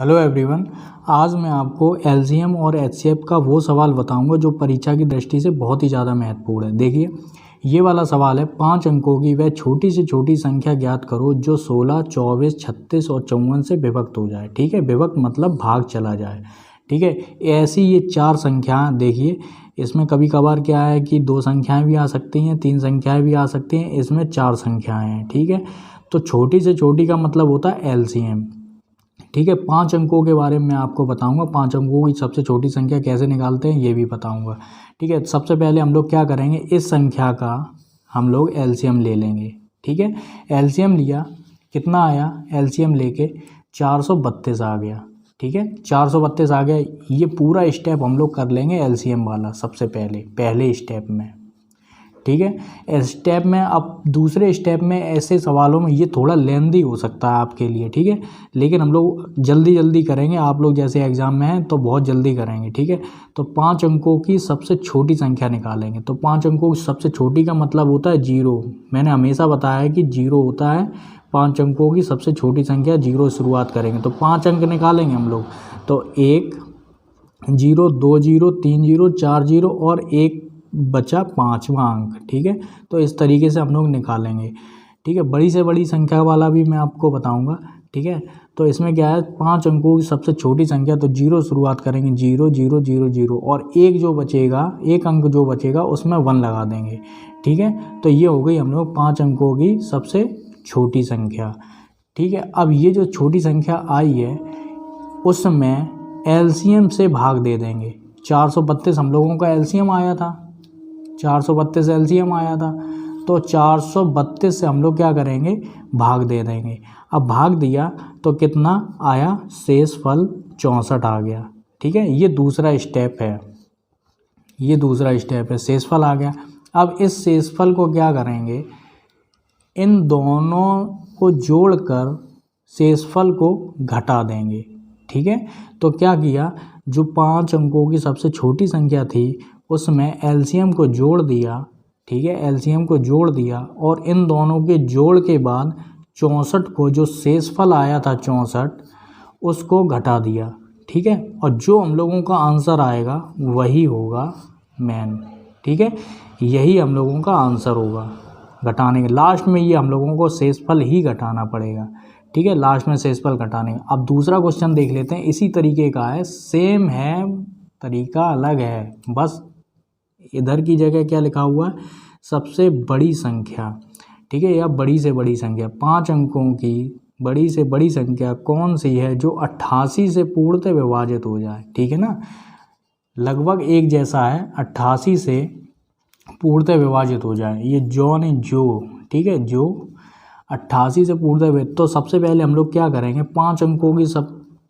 Hello everyone, आज मैं आपको एलसीएम और एचसीएफ का वो सवाल बताऊंगा जो परीक्षा की दृष्टि से बहुत ही ज़्यादा महत्वपूर्ण है। देखिए, ये वाला सवाल है, 5 अंकों की वह छोटी से छोटी संख्या ज्ञात करो जो 16, 24, 36 और 54 से विभक्त हो जाए। ठीक है, विभक्त मतलब भाग चला जाए। ठीक है, ऐसी ये 4 संख्याएँ देखिए, इसमें कभी कभार क्या है कि 2 संख्याएँ भी आ सकती हैं, 3 संख्याएँ भी आ सकती हैं, इसमें 4 संख्याएँ हैं। ठीक है, तो छोटी से छोटी का मतलब होता है एलसीएम। ठीक है, 5 अंकों के बारे में मैं आपको बताऊंगा। 5 अंकों की सबसे छोटी संख्या कैसे निकालते हैं ये भी बताऊंगा। ठीक है, सबसे पहले हम लोग क्या करेंगे, इस संख्या का हम लोग एलसीएम ले लेंगे। ठीक है, एलसीएम लिया, कितना आया, एलसीएम लेके 432 आ गया। ठीक है, 432 आ गया। ये पूरा स्टेप हम लोग कर लेंगे एलसीएम वाला सबसे पहले स्टेप में। ठीक है, स्टेप में अब दूसरे स्टेप में ऐसे सवालों में ये थोड़ा लेंदी हो सकता है आपके लिए। ठीक है, लेकिन हम लोग जल्दी जल्दी करेंगे, आप लोग जैसे एग्ज़ाम में हैं तो बहुत जल्दी करेंगे। ठीक है, तो 5 अंकों की सबसे छोटी संख्या निकालेंगे। तो 5 अंकों की सबसे छोटी का मतलब होता है 0। मैंने हमेशा बताया है कि 0 होता है 5 अंकों की सबसे छोटी संख्या, 0 शुरुआत करेंगे। तो 5 अंक निकालेंगे हम लोग, तो 1 0, 2 0, 3 0, 4 0 और 1 बचा 5वां अंक। ठीक है, तो इस तरीके से हम लोग निकालेंगे। ठीक है, बड़ी से बड़ी संख्या वाला भी मैं आपको बताऊंगा। ठीक है, तो इसमें क्या है, 5 अंकों की सबसे छोटी संख्या, तो 0 शुरुआत करेंगे, 0 0 0 0 और एक जो बचेगा, एक अंक जो बचेगा उसमें 1 लगा देंगे। ठीक है, तो ये हो गई हम लोग 5 अंकों की सबसे छोटी संख्या। ठीक है, अब ये जो छोटी संख्या आई है उसमें एलसीएम से भाग दे देंगे। 432 हम लोगों का एलसीएम आया था, 432 एलसीएम आया था, तो 432 से हम लोग क्या करेंगे, भाग दे देंगे। अब भाग दिया तो कितना आया, शेषफल 64 आ गया। ठीक है, ये दूसरा स्टेप है, शेषफल आ गया। अब इस शेषफल को क्या करेंगे, इन दोनों को जोड़कर शेषफल को घटा देंगे। ठीक है, तो क्या किया, जो 5 अंकों की सबसे छोटी संख्या थी उसमें एलसीएम को जोड़ दिया। ठीक है, एलसीएम को जोड़ दिया और इन दोनों के जोड़ के बाद 64 को, जो शेषफल आया था 64, उसको घटा दिया। ठीक है, और जो हम लोगों का आंसर आएगा वही होगा मेन। ठीक है, यही हम लोगों का आंसर होगा घटाने के लास्ट में, ये हम लोगों को शेषफल ही घटाना पड़ेगा। ठीक है, लास्ट में शेषफल घटाने। अब दूसरा क्वेश्चन देख लेते हैं, इसी तरीके का है, सेम है, तरीका अलग है, बस इधर की जगह क्या लिखा हुआ है, सबसे बड़ी संख्या। ठीक है, या बड़ी से बड़ी संख्या, 5 अंकों की बड़ी से बड़ी संख्या कौन सी है जो 88 से पूर्णतः विभाजित हो जाए। ठीक है ना, लगभग एक जैसा है, 88 से पूर्णतः विभाजित हो जाए। ये जो ठीक है, जो 88 से पूर्णतः, तो सबसे पहले हम लोग क्या करेंगे, 5 अंकों की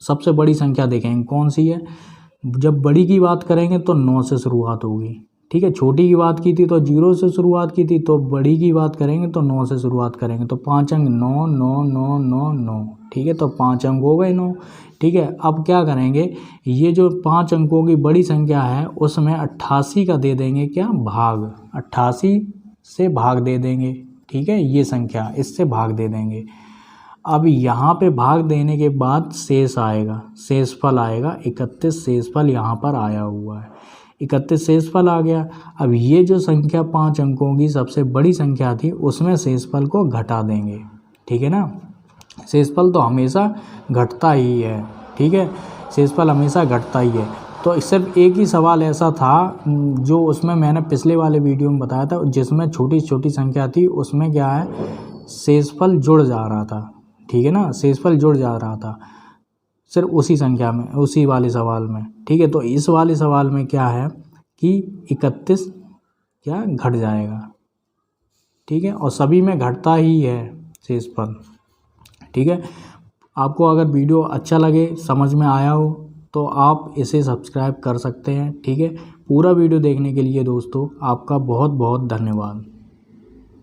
सबसे बड़ी संख्या देखेंगे कौन सी है। जब बड़ी की बात करेंगे तो 9 से शुरुआत होगी। ठीक है, छोटी की बात की थी तो 0 से शुरुआत की थी, तो बड़ी की बात करेंगे तो 9 से शुरुआत करेंगे। तो 5 अंक 9 9 9 9 9। ठीक है, तो 5 अंक हो गए 9। ठीक है, अब क्या करेंगे, ये जो 5 अंकों की बड़ी संख्या है उसमें 88 का दे देंगे क्या, भाग, 88 से भाग दे देंगे। ठीक है, ये संख्या, इससे भाग दे देंगे। अब यहाँ पे भाग देने के बाद शेष आएगा, शेषफल आएगा 31, शेषफल यहाँ पर आया हुआ है, 31 शेषफल आ गया। अब ये जो संख्या 5 अंकों की सबसे बड़ी संख्या थी उसमें शेषफल को घटा देंगे। ठीक है ना, शेषफल तो हमेशा घटता ही है। ठीक है, शेषफल हमेशा घटता ही है। तो सिर्फ एक ही सवाल ऐसा था जो उसमें मैंने पिछले वाले वीडियो में बताया था, जिसमें छोटी छोटी संख्या थी, उसमें क्या है, शेषफल जुड़ जा रहा था। ठीक है ना, शेषफल जुड़ जा रहा था सिर्फ उसी संख्या में, उसी वाले सवाल में। ठीक है, तो इस वाले सवाल में क्या है कि 31 क्या घट जाएगा। ठीक है, और सभी में घटता ही है शेषफल। ठीक है, आपको अगर वीडियो अच्छा लगे, समझ में आया हो, तो आप इसे सब्सक्राइब कर सकते हैं। ठीक है, पूरा वीडियो देखने के लिए दोस्तों आपका बहुत बहुत धन्यवाद।